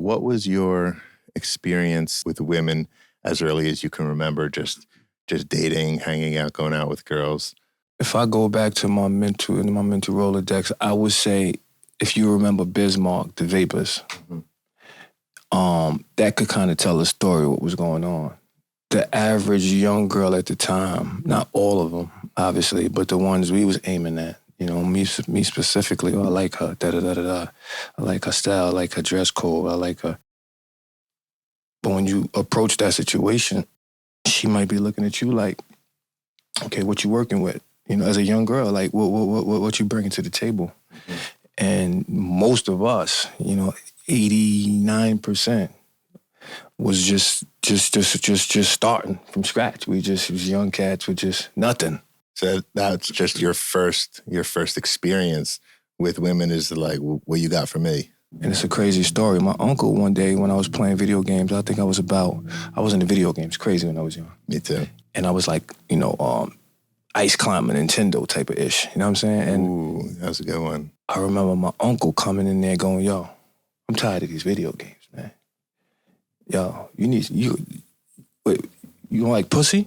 what was your experience with women as early as you can remember? Just dating, hanging out, going out with girls. If I go back to my mental Rolodex, I would say, if you remember Bismarck, the Vapors, that could kind of tell a story of what was going on. The average young girl at the time, not all of them, obviously, but the ones we was aiming at, you know, me specifically, I like her, da-da-da-da-da. I like her style, I like her dress code, I like her. But when you approach that situation, she might be looking at you like, okay, what you working with? You know, as a young girl, like, what you bringing to the table? Mm-hmm. And most of us, you know, 89% was just starting from scratch. We just was young cats with just nothing. So that's just your first experience with women is like, what you got for me? And it's a crazy story. My uncle one day when I was playing video games, I was into video games crazy when I was young. Me too. And I was like, you know, ice climbing Nintendo type of ish. You know what I'm saying? And ooh, that was a good one. I remember my uncle coming in there going, yo, I'm tired of these video games, man. Yo, you don't like pussy?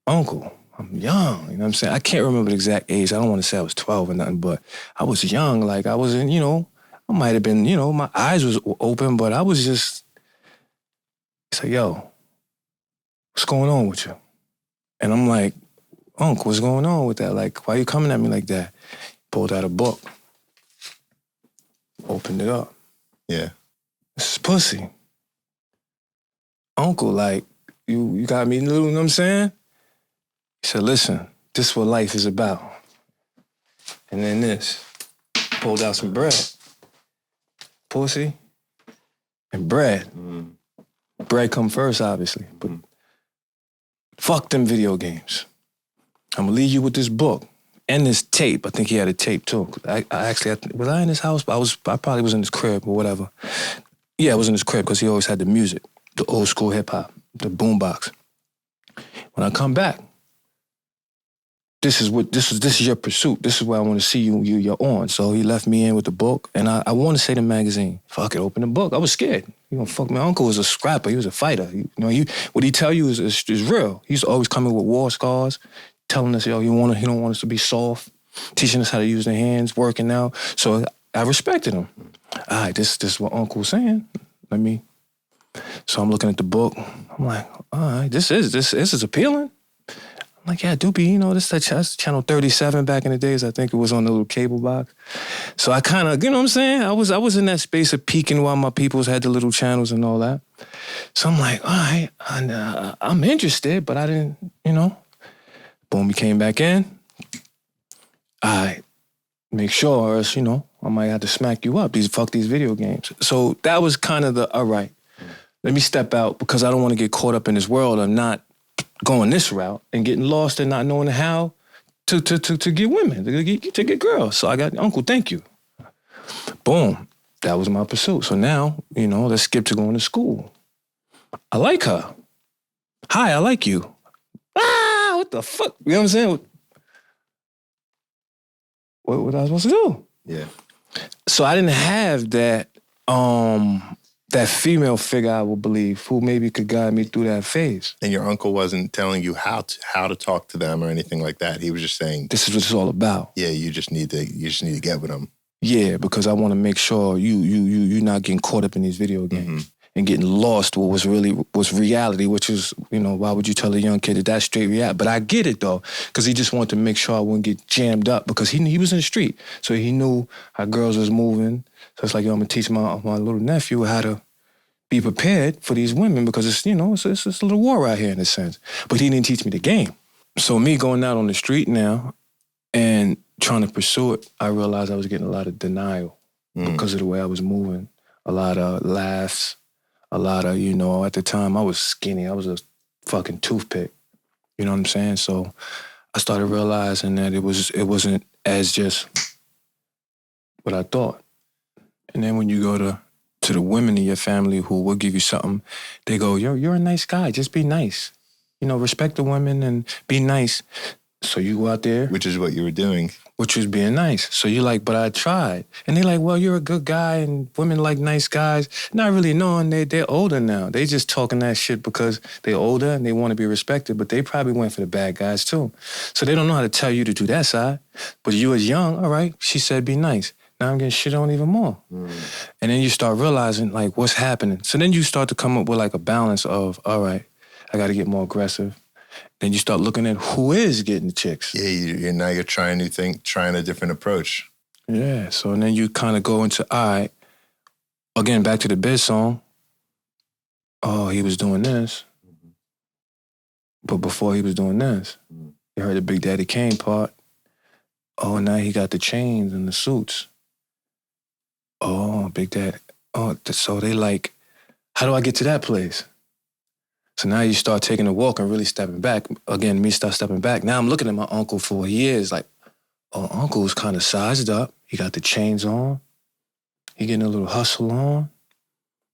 Uncle, I'm young, you know what I'm saying? I can't remember the exact age. I don't want to say I was 12 or nothing, but I was young. Like, I wasn't, you know, I might have been, you know, my eyes was open, but I was just, he's like, yo, what's going on with you? And I'm like, Uncle, what's going on with that? Like, why are you coming at me like that? Pulled out a book. Opened it up. Yeah. This is pussy. Uncle, like, you got me, you know what I'm saying? He said, listen, this is what life is about. And then this. Pulled out some bread. Pussy and bread. Mm. Bread come first, obviously. But fuck them video games. I'm gonna leave you with this book and this tape. I think he had a tape too. I actually, was I in his house? I probably was in his crib or whatever. Yeah, I was in his crib because he always had the music, the old school hip hop, the boombox. When I come back, this is your pursuit. This is where I want to see you're on. So he left me in with the book, and I want to say the magazine. Fuck it, open the book. I was scared. You know, fuck, my uncle was a scrapper. He was a fighter. You know, what he tell you is real. He used to always come in with war scars, telling us, yo, he don't want us to be soft, teaching us how to use the hands, working out. So I respected him. All right, this is what Uncle's saying. So I'm looking at the book. I'm like, all right, this is appealing. I'm like, yeah, Doopy, you know, that's channel 37 back in the days. I think it was on the little cable box. So I kind of, you know what I'm saying? I was in that space of peeking while my peoples had the little channels and all that. So I'm like, all right, I'm interested, but I didn't, you know. Boom, he came back in. All right, make sure, or else, you know, I might have to smack you up. Fuck these video games. So that was kind of all right, let me step out because I don't want to get caught up in this world of not going this route and getting lost and not knowing how to get women, to get girls. So I got, Uncle, thank you. Boom, that was my pursuit. So now, you know, let's skip to going to school. I like her. Hi, I like you. Ah, what the fuck? You know what I'm saying? What was I supposed to do? Yeah. So I didn't have that that female figure, I would believe, who maybe could guide me through that phase. And your uncle wasn't telling you how to talk to them or anything like that. He was just saying, this is what it's all about. Yeah, you just need to get with them. Yeah, because I want to make sure you're not getting caught up in these video games and getting lost what was reality, which is, you know, why would you tell a young kid that's straight reality? But I get it though, because he just wanted to make sure I wouldn't get jammed up because he was in the street. So he knew how girls was moving. So it's like, yo, I'm gonna teach my little nephew how to be prepared for these women because it's, you know, it's a little war out here in a sense. But he didn't teach me the game. So me going out on the street now and trying to pursue it, I realized I was getting a lot of denial because of the way I was moving. A lot of laughs, a lot of, you know, at the time I was skinny. I was a fucking toothpick. You know what I'm saying? So I started realizing that it wasn't as just what I thought. And then when you go to the women in your family who will give you something, they go, you're a nice guy, just be nice. You know, respect the women and be nice. So you go out there, Which is what you were doing. which was being nice. So you're like, but I tried. And they're like, well, you're a good guy and women like nice guys. Not really knowing they're older now. They just talking that shit because they're older and they want to be respected, but they probably went for the bad guys too. So they don't know how to tell you to do that side. But you was young, all right, she said be nice. Now I'm getting shit on even more. And then you start realizing like what's happening. So then you start to come up with like a balance of, all right, I got to get more aggressive. Then you start looking at who is getting the chicks. Yeah, now you're trying new thing, trying a different approach. Yeah, so then you kind of go into, all right, again, back to the Biz song. Oh, he was doing this. But before he was doing this, you heard the Big Daddy Kane part. Oh, now he got the chains and the suits. Oh, Big Daddy. Oh, so they like, how do I get to that place? So now you start taking a walk and really stepping back. Again, me start stepping back. Now I'm looking at my uncle for what he is. Like, oh, uncle's kind of sized up. He got the chains on. He getting a little hustle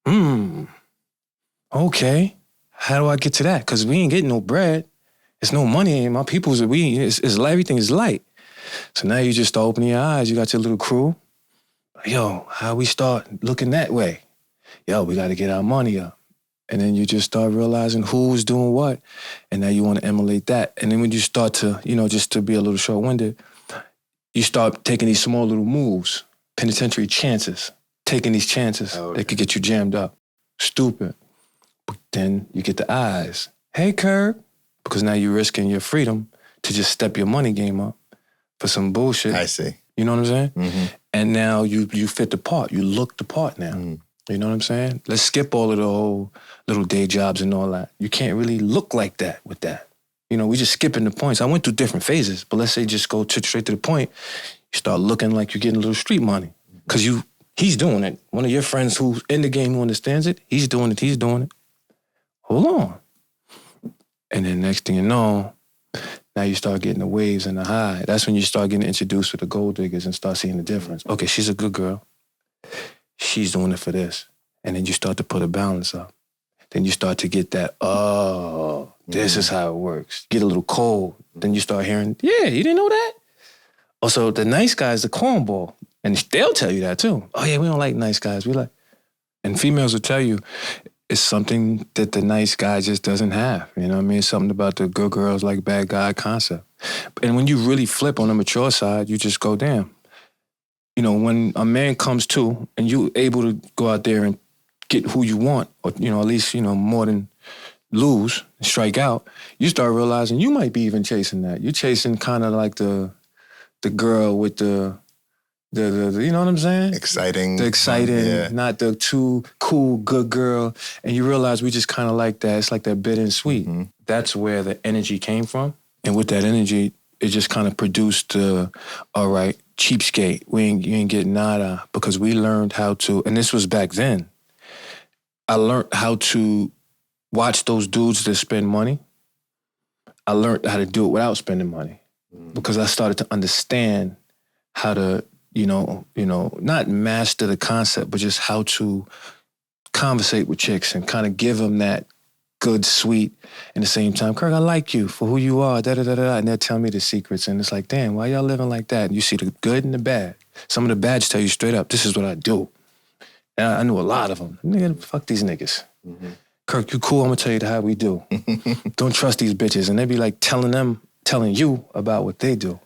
on. Okay. How do I get to that? Because we ain't getting no bread. It's no money. And my people's, everything is light. So now you just start opening your eyes. You got your little crew. Yo, how we start looking that way? Yo, we got to get our money up. And then you just start realizing who's doing what. And now you want to emulate that. And then when you start to, just to be a little short-winded, you start taking these small little moves, penitentiary chances, taking these chances that could get you jammed up. Stupid. But then you get the eyes. Hey, Kirk. Because now you're risking your freedom to just step your money game up for some bullshit. I see. You know what I'm saying? Mm-hmm. And now you fit the part. You look the part now. You know what I'm saying? Let's skip all of the whole little day jobs and all that. You can't really look like that with that. We just skipping the points. I went through different phases, but let's say just go straight to the point. You start looking like you're getting a little street money because he's doing it. One of your friends who's in the game who understands it, he's doing it. Hold on. And then next thing you know, now you start getting the waves and the high. That's when you start getting introduced to the gold diggers and start seeing the difference. Okay, she's a good girl. She's doing it for this. And then you start to put a balance up. Then you start to get that, this is how it works. Get a little cold. Then you start hearing, yeah, you didn't know that? Also, the nice guy's the cornball. And they'll tell you that too. Oh yeah, we don't like nice guys. We like, and females will tell you, it's something that the nice guy just doesn't have. You know what I mean? Something about the good girls like bad guy concept. And when you really flip on the mature side, you just go, damn. When a man comes to and you able to go out there and get who you want, or, at least, more than lose, strike out, you start realizing you might be even chasing that. You're chasing kind of like the girl with the you know what I'm saying? Exciting. The exciting, not the too cool, good girl. And you realize we just kind of like that. It's like that bitter and sweet. Mm-hmm. That's where the energy came from. And with that energy, it just kind of produced, all right, cheapskate. You ain't getting nada, because we learned how to, and this was back then, I learned how to watch those dudes that spend money. I learned how to do it without spending money, because I started to understand how to, not master the concept, but just how to conversate with chicks and kind of give them that good, sweet, and at the same time, Kirk, I like you for who you are, da-da-da-da, and they'll tell me the secrets, and it's like, damn, why y'all living like that? And you see the good and the bad. Some of the bads tell you straight up, this is what I do. And I knew a lot of them. Nigga, fuck these niggas. Mm-hmm. Kirk, you cool, I'm gonna tell you how we do. Don't trust these bitches. And they be like telling you about what they do.